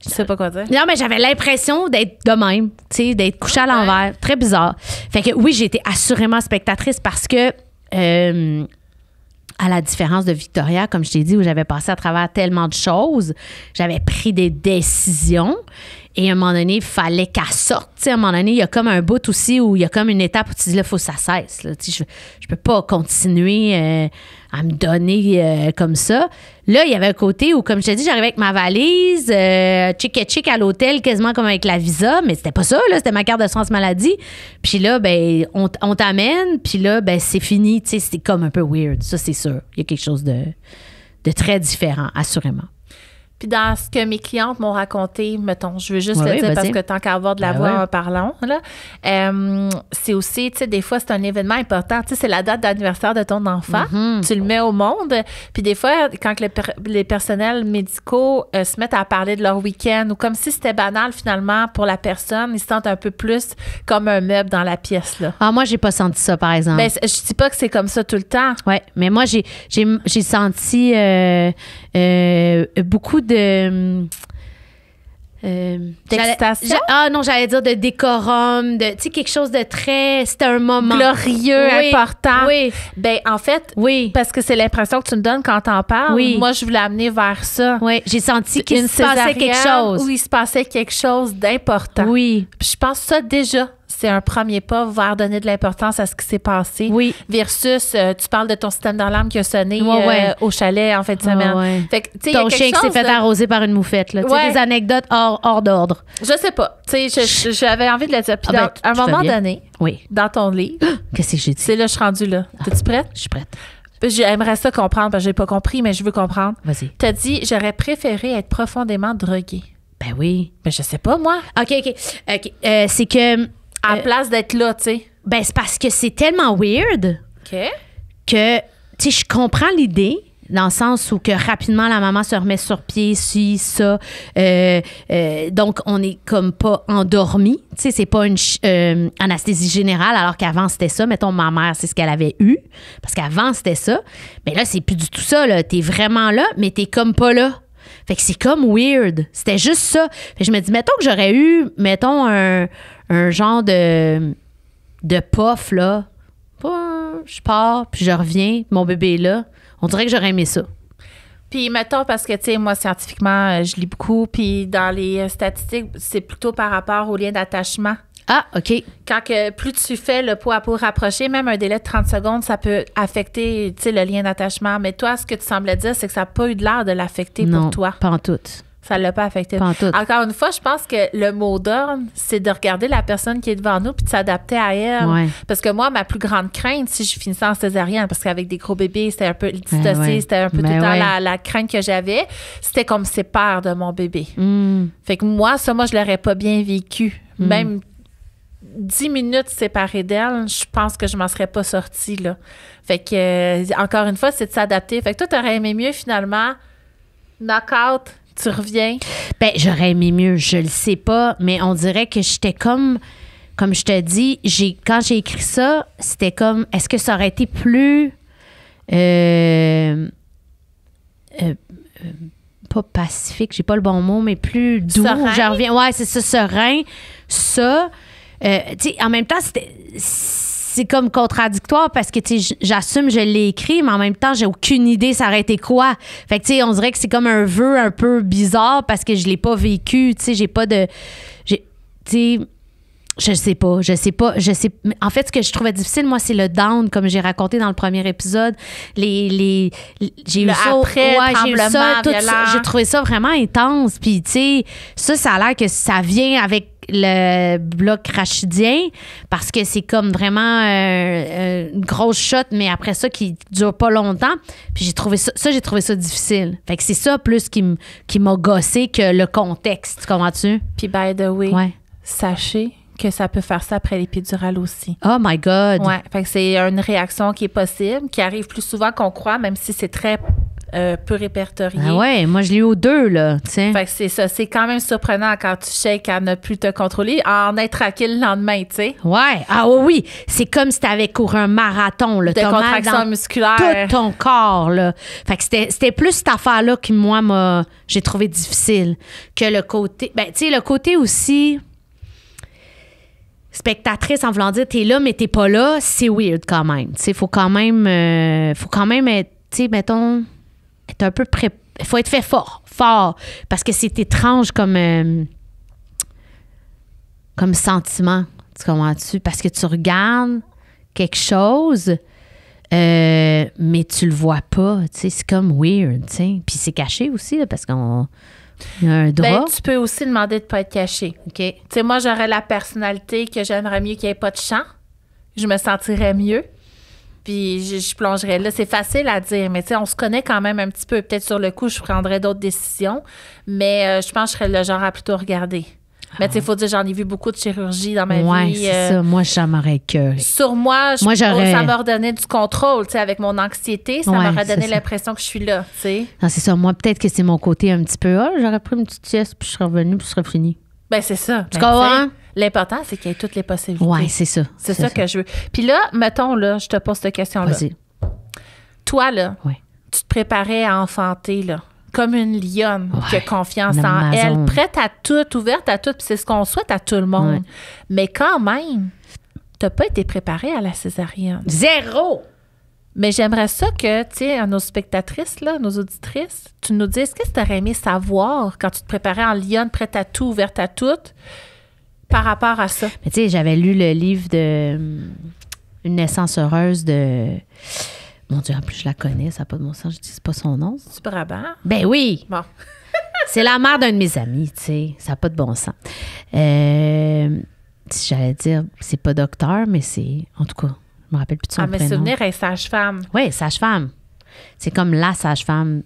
Je sais pas quoi dire. Non, mais j'avais l'impression d'être de même, tu sais, d'être couchée à l'envers. Très bizarre. Fait que oui, j'ai été assurément spectatrice parce que, à la différence de Victoria, comme je t'ai dit, où j'avais passé à travers tellement de choses, j'avais pris des décisions. Et à un moment donné, il fallait qu'elle sorte. T'sais, à un moment donné, il y a comme un bout aussi où il y a comme une étape où tu dis, là, il faut que ça cesse. Là. Je peux pas continuer à me donner comme ça. Là, il y avait un côté où, comme je t'ai dit, j'arrivais avec ma valise, chic à l'hôtel, quasiment comme avec la visa, mais c'était pas ça, là, c'était ma carte d'assurance maladie. Puis là, ben, on t'amène, puis là, ben, c'est fini. C'était comme un peu weird, ça, c'est sûr. Il y a quelque chose de très différent, assurément. Puis dans ce que mes clientes m'ont raconté, mettons, je veux juste le dire parce que tant qu'à avoir de la voix, parlons, là. C'est aussi, tu sais, des fois, c'est un événement important. Tu sais, c'est la date d'anniversaire de ton enfant. Mm-hmm. Tu le mets au monde. Puis des fois, quand les personnels médicaux se mettent à parler de leur week-end ou comme si c'était banal, finalement, pour la personne, ils se sentent un peu plus comme un meuble dans la pièce, là. Ah, moi, j'ai pas senti ça, par exemple. Ben, je dis pas que c'est comme ça tout le temps. Oui, mais moi, j'ai senti beaucoup de d'excitation? J'allais dire de décorum, tu sais, quelque chose de très... C'était un moment. Glorieux, important. Oui. Ben, en fait, oui. Parce que c'est l'impression que tu me donnes quand t'en parles. Oui. Moi, je voulais amener vers ça. Oui, j'ai senti qu'il se passait quelque chose. Où il se passait quelque chose d'important. Oui. Puis je pense que ça, déjà, c'est un premier pas vers donner de l'importance à ce qui s'est passé. Oui. Versus, tu parles de ton système d'alarme qui a sonné au chalet en fin de semaine. Ouais. Fait que, ton chien qui s'est fait arroser par une moufette. Là. Ouais. Des anecdotes hors d'ordre. Je sais pas. Tu sais, j'avais envie de le dire. Puis à un moment donné, dans ton livre, qu'est-ce que j'ai dit? C'est là, je suis rendue là. T'es-tu prête? Je suis prête. J'aimerais ça comprendre parce que j'ai pas compris, mais je veux comprendre. Vas-y. T'as dit, j'aurais préféré être profondément droguée. Ben oui. Ben je sais pas, moi. OK. C'est que... À la place d'être là, tu sais. Ben, c'est parce que c'est tellement weird que, tu sais, je comprends l'idée dans le sens où que rapidement, la maman se remet sur pied, ça. Donc, on n'est comme pas endormi. Tu sais, c'est pas une anesthésie générale, alors qu'avant, c'était ça. Mettons, ma mère, c'est ce qu'elle avait eu. Parce qu'avant, c'était ça. Mais là, c'est plus du tout ça, là. T'es vraiment là, mais t'es comme pas là. Fait que c'est comme weird. C'était juste ça. Fait que je me dis, mettons que j'aurais eu, un genre de puff, là. Je pars, puis je reviens, mon bébé est là. On dirait que j'aurais aimé ça. Puis, mettons, parce que, tu sais, moi, scientifiquement, je lis beaucoup, puis dans les statistiques, c'est plutôt par rapport au lien d'attachement. Ah, OK. Quand plus tu fais le pot à pot rapproché, même un délai de 30 secondes, ça peut affecter, tu sais, le lien d'attachement. Mais toi, ce que tu semblais dire, c'est que ça n'a pas eu de l'air de l'affecter pour toi. Non, pas en tout. Ça ne l'a pas affecté. Pas en tout. Encore une fois, je pense que le mot d'ordre, c'est de regarder la personne qui est devant nous puis de s'adapter à elle. Ouais. Parce que moi, ma plus grande crainte, si je finissais en césarienne, parce qu'avec des gros bébés, c'était un peu dissocié, c'était un peu tout le temps la crainte que j'avais, c'était qu'on me sépare de mon bébé. Fait que moi, je l'aurais pas bien vécu. Même 10 minutes séparées d'elle, je pense que je m'en serais pas sortie, là. Fait que, encore une fois, c'est de s'adapter. Fait que toi, t'aurais aimé mieux, finalement, knock-out, tu reviens? Ben, j'aurais aimé mieux, je le sais pas, mais on dirait que j'étais comme je te dis, quand j'ai écrit ça, c'était comme, est-ce que ça aurait été plus pas pacifique, j'ai pas le bon mot, mais plus doux. Serein. Je reviens, ouais, c'est ça, serein. Ça, tu sais, en même temps, c'est comme contradictoire parce que, tu sais, j'assume, je l'ai écrit, mais en même temps, j'ai aucune idée ça aurait été quoi. Fait que, tu sais, on dirait que c'est comme un vœu un peu bizarre parce que je l'ai pas vécu, tu sais, j'ai pas de... Tu sais... Je sais pas. En fait, ce que je trouvais difficile, moi, c'est le down, comme j'ai raconté dans le premier épisode. J'ai eu ça. Après, j'ai eu ça, tout violent. ça. J'ai trouvé ça vraiment intense. Puis, tu sais, ça a l'air que ça vient avec le bloc rachidien parce que c'est comme vraiment une grosse shot, mais après ça, qui dure pas longtemps. Puis, j'ai trouvé ça difficile. Fait que c'est ça plus qui m'a gossé que le contexte. Tu comprends-tu? Puis, by the way, Ouais. sachez que ça peut faire ça après l'épidurale aussi. Oh my God! Ouais, fait que c'est une réaction qui est possible, qui arrive plus souvent qu'on croit, même si c'est très peu répertorié. Ah ouais, moi, je l'ai eu aux 2, là, tu sais. Fait que c'est ça. C'est quand même surprenant quand tu shakes à ne plus te contrôler, à en être tranquille le lendemain, tu sais. Ouais. Ah oui. C'est comme si tu avais couru un marathon, là. De T'as mal contraction dans musculaire. tout ton corps, là. Fait que c'était plus cette affaire-là qui, moi, j'ai trouvé difficile que le côté... Ben, tu sais, le côté aussi... Spectatrice en voulant dire t'es là mais t'es pas là, c'est weird quand même. Tu sais, faut quand même être, tu sais, mettons, être un peu faut être fait fort, parce que c'est étrange comme sentiment, tu comprends-tu? Parce que tu regardes quelque chose, mais tu le vois pas, tu sais, c'est comme weird, tu sais. Puis c'est caché aussi, là, parce qu'on... Il y a un drap. Ben, tu peux aussi demander de ne pas être caché. OK. Tu sais, moi, j'aurais la personnalité que j'aimerais mieux qu'il n'y ait pas de chant. Je me sentirais mieux. Puis je plongerais là. C'est facile à dire, mais tu sais, on se connaît quand même un petit peu. Peut-être sur le coup, je prendrais d'autres décisions. Mais je pense que je serais le genre à plutôt regarder. Mais tu sais, il faut dire, j'en ai vu beaucoup de chirurgie dans ma vie. Ouais, c'est ça. Moi, ça m'aurait écœuré. Sur moi, j'aurais... ça m'a redonné du contrôle, tu sais, avec mon anxiété. Ça Ouais, m'aurait donné c'est ça. l'impression que je suis là, tu sais. Non, c'est ça. Moi, peut-être que c'est mon côté un petit peu. J'aurais pris une petite sieste, puis je serais revenue, puis ce serait fini. Ben, c'est ça. Tu Ben, comprends? tu sais, l'important, c'est qu'il y ait toutes les possibilités. Ouais, c'est ça. C'est ça que je veux. Puis là, mettons, là, je te pose cette question-là. Vas-y. Toi, là, Ouais. tu te préparais à enfanter, là, comme une lionne qui a confiance une en Amazon. elle, prête à tout, ouverte à tout, puis c'est ce qu'on souhaite à tout le monde. Ouais. Mais quand même, t'as pas été préparée à la césarienne. 0! Mais j'aimerais ça que, tu sais, à nos spectatrices, là, nos auditrices, tu nous dises qu'est-ce que tu aurais aimé savoir quand tu te préparais en lionne, prête à tout, ouverte à tout, par rapport à ça. Mais tu sais, j'avais lu le livre de Une naissance heureuse de... Mon Dieu, en plus, je la connais, ça n'a pas de bon sens. Je dis pas son nom. C'est Brabant? Ben oui! Bon. C'est la mère d'un de mes amis, tu sais. Ça n'a pas de bon sens. J'allais dire, c'est pas docteur, mais c'est... En tout cas, je me rappelle plus de son Ah, mes prénom. souvenirs, elle est sage-femme. Oui, sage-femme. C'est comme la sage-femme.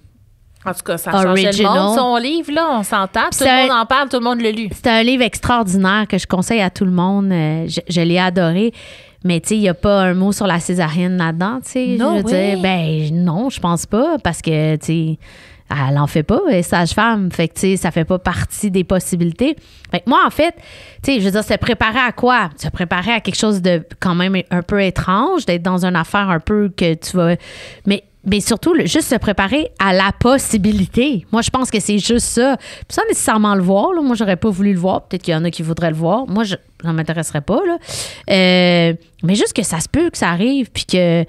En tout cas, ça a changé le Original. monde, son livre, là, on s'entend. Tout C'est le monde en parle, tout le monde l'a lu. C'est un livre extraordinaire que je conseille à tout le monde. Je l'ai adoré. Mais tu sais, il n'y a pas un mot sur la césarienne là-dedans, tu sais. Non, Je veux dire, ben non, je pense pas, parce que, tu sais, elle en fait pas, elle est sage-femme. Fait que, tu sais, ça fait pas partie des possibilités. Fait que moi, en fait, tu sais, je veux dire, se préparer à quoi? Se préparer à quelque chose de quand même un peu étrange, d'être dans une affaire un peu que tu vas... Mais surtout, juste se préparer à la possibilité. Moi, je pense que c'est juste ça. Puis sans nécessairement le voir, là. Moi, j'aurais pas voulu le voir. Peut-être qu'il y en a qui voudraient le voir. Moi, ça m'intéresserait pas, là. Mais juste que ça se peut que ça arrive, puis que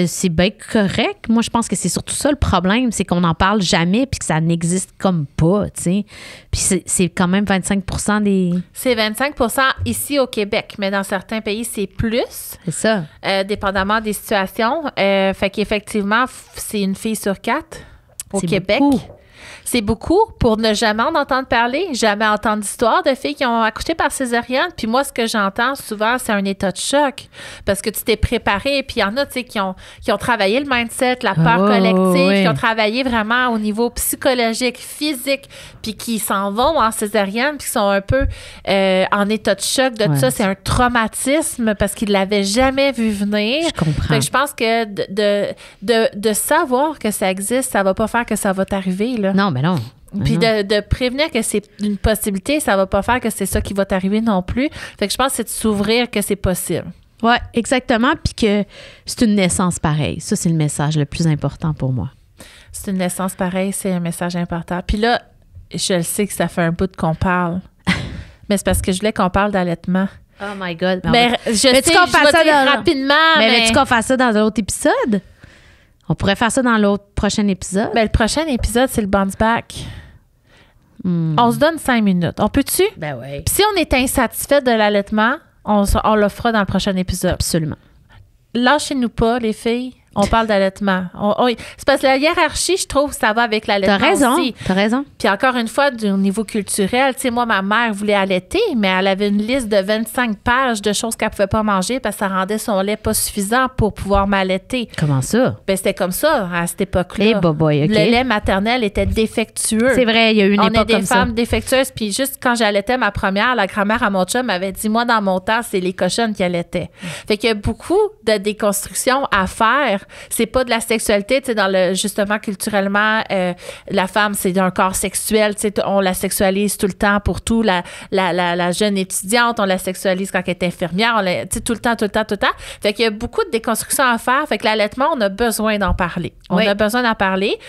c'est bien correct. Moi, je pense que c'est surtout ça le problème, c'est qu'on n'en parle jamais, puis que ça n'existe comme pas, tu sais. Puis c'est quand même 25% des... C'est 25 ici au Québec, mais dans certains pays, c'est plus, C'est ça. dépendamment des situations. Fait qu'effectivement, c'est une fille sur 4 au C'est Québec. beaucoup. C'est beaucoup pour ne jamais en entendre parler, jamais entendre d'histoire de filles qui ont accouché par césarienne. Puis moi, ce que j'entends souvent, c'est un état de choc parce que tu t'es préparé. Puis il y en a, tu sais, qui ont travaillé le mindset, la peur collective, qui ont travaillé vraiment au niveau psychologique, physique, puis qui s'en vont en césarienne, puis qui sont un peu en état de choc de tout ça. C'est un traumatisme parce qu'ils ne l'avaient jamais vu venir. Je comprends. Fait que je pense que de savoir que ça existe, ça va pas faire que ça va t'arriver, là. Non, mais non. Puis de prévenir que c'est une possibilité, ça va pas faire que c'est ça qui va t'arriver non plus. Fait que je pense que c'est de s'ouvrir que c'est possible. Oui, exactement. Puis que c'est une naissance pareille. Ça, c'est le message le plus important pour moi. C'est une naissance pareille, c'est un message important. Puis là, je le sais que ça fait un bout qu'on parle. Mais c'est parce que je voulais qu'on parle d'allaitement. Oh my God. Mais je sais, je vais dire rapidement. Mais veux-tu qu'on fasse ça dans un autre épisode? On pourrait faire ça dans l'autre prochain épisode. Ben, le prochain épisode, c'est le bounce back. On se donne 5 minutes. On peut-tu? Ben oui. Puis si on est insatisfait de l'allaitement, on le fera dans le prochain épisode. Absolument. Lâchez-nous pas, les filles. On parle d'allaitement. C'est parce que la hiérarchie, je trouve, ça va avec l'allaitement aussi. T'as raison. Puis encore une fois, au niveau culturel, tu sais, moi, ma mère voulait allaiter, mais elle avait une liste de 25 pages de choses qu'elle pouvait pas manger parce que ça rendait son lait pas suffisant pour pouvoir m'allaiter. Comment ça? Ben, c'était comme ça, à cette époque-là. Eh, boy, OK. Le lait maternel était défectueux. C'est vrai, il y a eu une époque comme ça. On est des femmes défectueuses. Puis juste quand j'allaitais ma première, la grand-mère à mon chum m'avait dit, moi, dans mon temps, c'est les cochonnes qui allaitaient. Fait qu'il y a beaucoup de déconstruction à faire. C'est pas de la sexualité, tu sais, justement, culturellement, la femme, c'est un corps sexuel, tu sais, on la sexualise tout le temps pour tout. La jeune étudiante, on la sexualise quand elle est infirmière, tu sais, tout le temps. Fait qu'il y a beaucoup de déconstruction à faire. Fait que l'allaitement, on a besoin d'en parler. On a besoin d'en parler.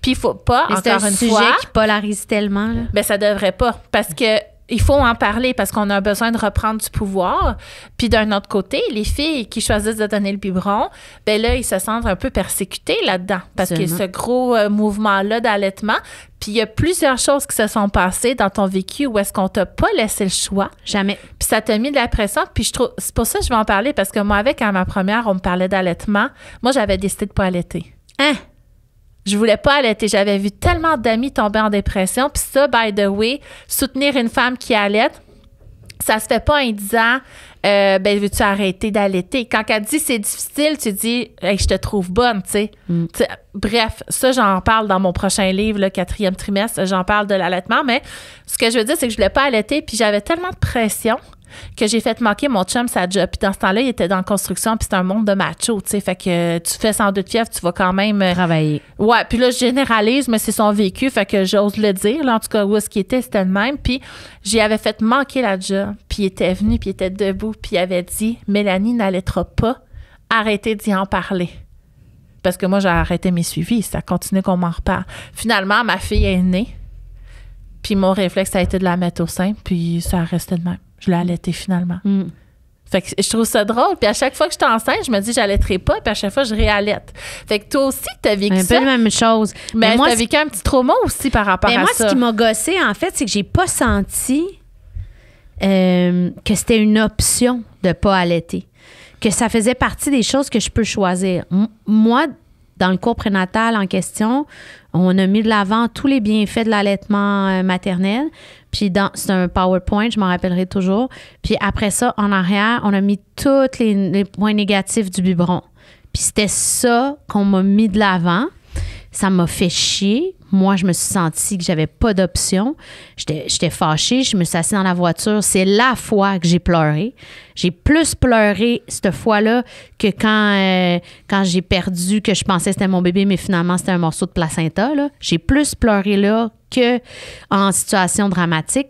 Puis il faut pas, encore une fois... C'est un sujet qui polarise tellement, là. Ben, ça devrait pas. Parce que il faut en parler parce qu'on a besoin de reprendre du pouvoir. Puis d'un autre côté, les filles qui choisissent de donner le biberon, ben là, ils se sentent un peu persécutés là-dedans parce qu'il y a ce gros mouvement-là d'allaitement. Puis il y a plusieurs choses qui se sont passées dans ton vécu où est-ce qu'on t'a pas laissé le choix. Jamais. Puis ça t'a mis de la pression. Puis je trouve, c'est pour ça que je vais en parler parce que moi, avec à ma première, on me parlait d'allaitement. Moi, j'avais décidé de pas allaiter. Hein? Je voulais pas allaiter. J'avais vu tellement d'amis tomber en dépression. Puis ça, by the way, soutenir une femme qui allaite, ça se fait pas en disant ben veux-tu arrêter d'allaiter? Quand elle dit c'est difficile, tu dis hey, je te trouve bonne, tu sais. Bref, ça, j'en parle dans mon prochain livre, le 4e trimestre. J'en parle de l'allaitement. Mais ce que je veux dire, c'est que je voulais pas allaiter. Puis j'avais tellement de pression que j'ai fait manquer mon chum sa job. Puis dans ce temps-là, il était dans la construction, puis c'est un monde de macho, tu sais. Fait que tu fais 102 de fièvre, tu vas quand même... travailler. Ouais, puis là, je généralise, mais c'est son vécu, fait que j'ose le dire. Là, en tout cas, où est-ce qu'il était, c'était le même. Puis j'y avais fait manquer la job. Puis il était venu, puis il était debout, puis il avait dit, Mélanie n'allaitera pas, arrêtez d'y en parler. Parce que moi, j'ai arrêté mes suivis, ça continue qu'on m'en reparle. Finalement, ma fille est née, puis mon réflexe, ça a été de la mettre au sein, puis ça a resté de même. Je l'ai allaitée finalement. Fait que je trouve ça drôle. Puis à chaque fois que je suis enceinte, je me dis j'allaiterai pas. Puis à chaque fois, je réallaite. Fait que toi aussi, t'as vécu ça. Un peu la même chose. Mais t'as vécu un petit trauma aussi par rapport à ça. Moi, ce qui m'a gossé, en fait, c'est que j'ai pas senti que c'était une option de pas allaiter. Que ça faisait partie des choses que je peux choisir. Moi, dans le cours prénatal en question, on a mis de l'avant tous les bienfaits de l'allaitement maternel. Puis c'est un PowerPoint, je m'en rappellerai toujours. Puis après ça, en arrière, on a mis tous les points négatifs du biberon. Puis c'était ça qu'on m'a mis de l'avant. Ça m'a fait chier. Moi, je me suis sentie que j'avais pas d'option. J'étais fâchée. Je me suis assise dans la voiture. C'est la fois que j'ai pleuré. J'ai plus pleuré cette fois-là que quand j'ai perdu, que je pensais que c'était mon bébé, mais finalement, c'était un morceau de placenta. Là. J'ai plus pleuré là que en situation dramatique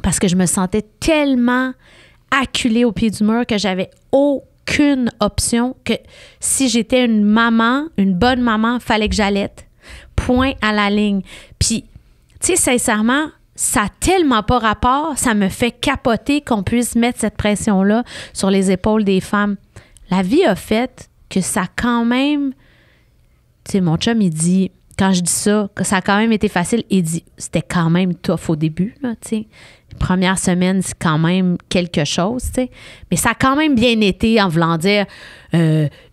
parce que je me sentais tellement acculée au pied du mur que j'avais aucune option, que si j'étais une maman, une bonne maman, fallait que j'allaite. Point à la ligne. Puis, tu sais, sincèrement, ça n'a tellement pas rapport, ça me fait capoter qu'on puisse mettre cette pression-là sur les épaules des femmes. La vie a fait que ça a quand même... Tu sais, mon chum, il dit, quand je dis ça, que ça a quand même été facile, il dit, c'était quand même tough au début, là, tu sais. Première semaine, c'est quand même quelque chose, tu sais. Mais ça a quand même bien été en voulant dire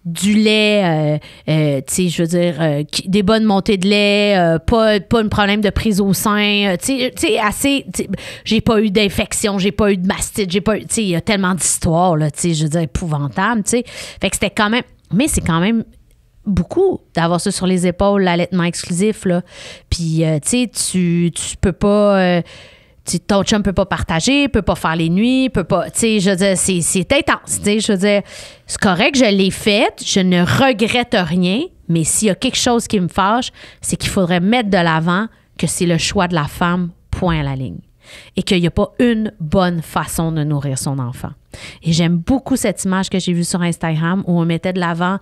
du lait, tu sais, je veux dire, des bonnes montées de lait, pas un problème de prise au sein, tu sais, assez... J'ai pas eu d'infection, j'ai pas eu de mastite, j'ai pas eu... Tu sais, il y a tellement d'histoires, là, tu sais, je veux dire, épouvantables, tu sais. Fait que c'était quand même... Mais c'est quand même beaucoup d'avoir ça sur les épaules, l'allaitement exclusif, là. Puis, tu sais, tu peux pas... ton chum peut pas partager, peut pas faire les nuits, peut pas... Tu sais, je veux dire, c'est intense, tu sais, je veux dire, c'est correct, je l'ai fait, je ne regrette rien, mais s'il y a quelque chose qui me fâche, c'est qu'il faudrait mettre de l'avant que c'est le choix de la femme, point à la ligne. Et qu'il n'y a pas une bonne façon de nourrir son enfant. Et j'aime beaucoup cette image que j'ai vue sur Instagram où on mettait de l'avant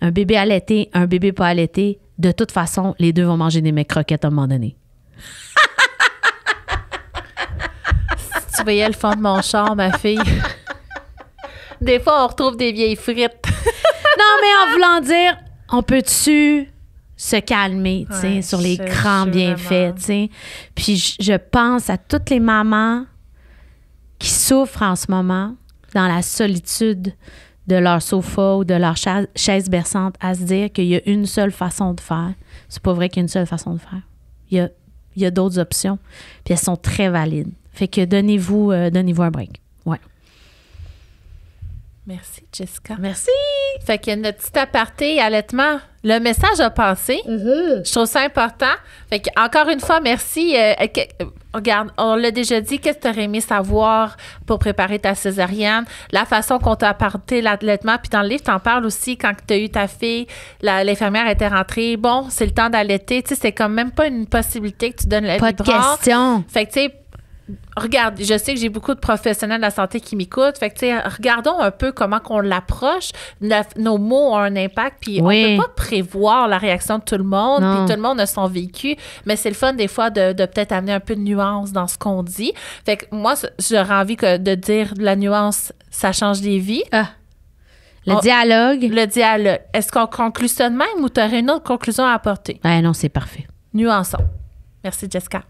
un bébé allaité, un bébé pas allaité, de toute façon, les deux vont manger des mecs croquettes à un moment donné. Si tu voyais le fond de mon char, ma fille. Des fois, on retrouve des vieilles frites. Non, mais en voulant dire, on peut-tu se calmer, tu sais, Ouais, sur les je grands bienfaits, tu sais. Puis je pense à toutes les mamans qui souffrent en ce moment dans la solitude de leur sofa ou de leur chaise berçante à se dire qu'il y a une seule façon de faire. C'est pas vrai qu'il y a une seule façon de faire. Il y a d'autres options, puis elles sont très valides. Fait que donnez-vous un break. Ouais. Merci, Jessica. Merci. Fait que notre petit aparté allaitement, le message a passé. Je trouve ça important. Fait que, encore une fois, merci. Regarde, on l'a déjà dit. Qu'est-ce que tu aurais aimé savoir pour préparer ta césarienne? La façon qu'on t'a apporté l'allaitement. Puis dans le livre, tu en parles aussi quand tu as eu ta fille. L'infirmière était rentrée. Bon, c'est le temps d'allaiter. Tu sais, c'est quand même pas une possibilité que tu donnes le Pas de biberon. question. Fait que, tu sais, regarde, je sais que j'ai beaucoup de professionnels de la santé qui m'écoutent. Fait que, tu sais, regardons un peu comment qu'on l'approche. Nos mots ont un impact, puis Oui. on peut pas prévoir la réaction de tout le monde, Non. puis tout le monde a son vécu, mais c'est le fun des fois de peut-être amener un peu de nuance dans ce qu'on dit. Fait que moi, j'aurais envie de dire la nuance, ça change des vies. Le dialogue. Le dialogue. Est-ce qu'on conclut ça de même ou tu aurais une autre conclusion à apporter? Ben non, c'est parfait. Nuançons. Merci, Jessica.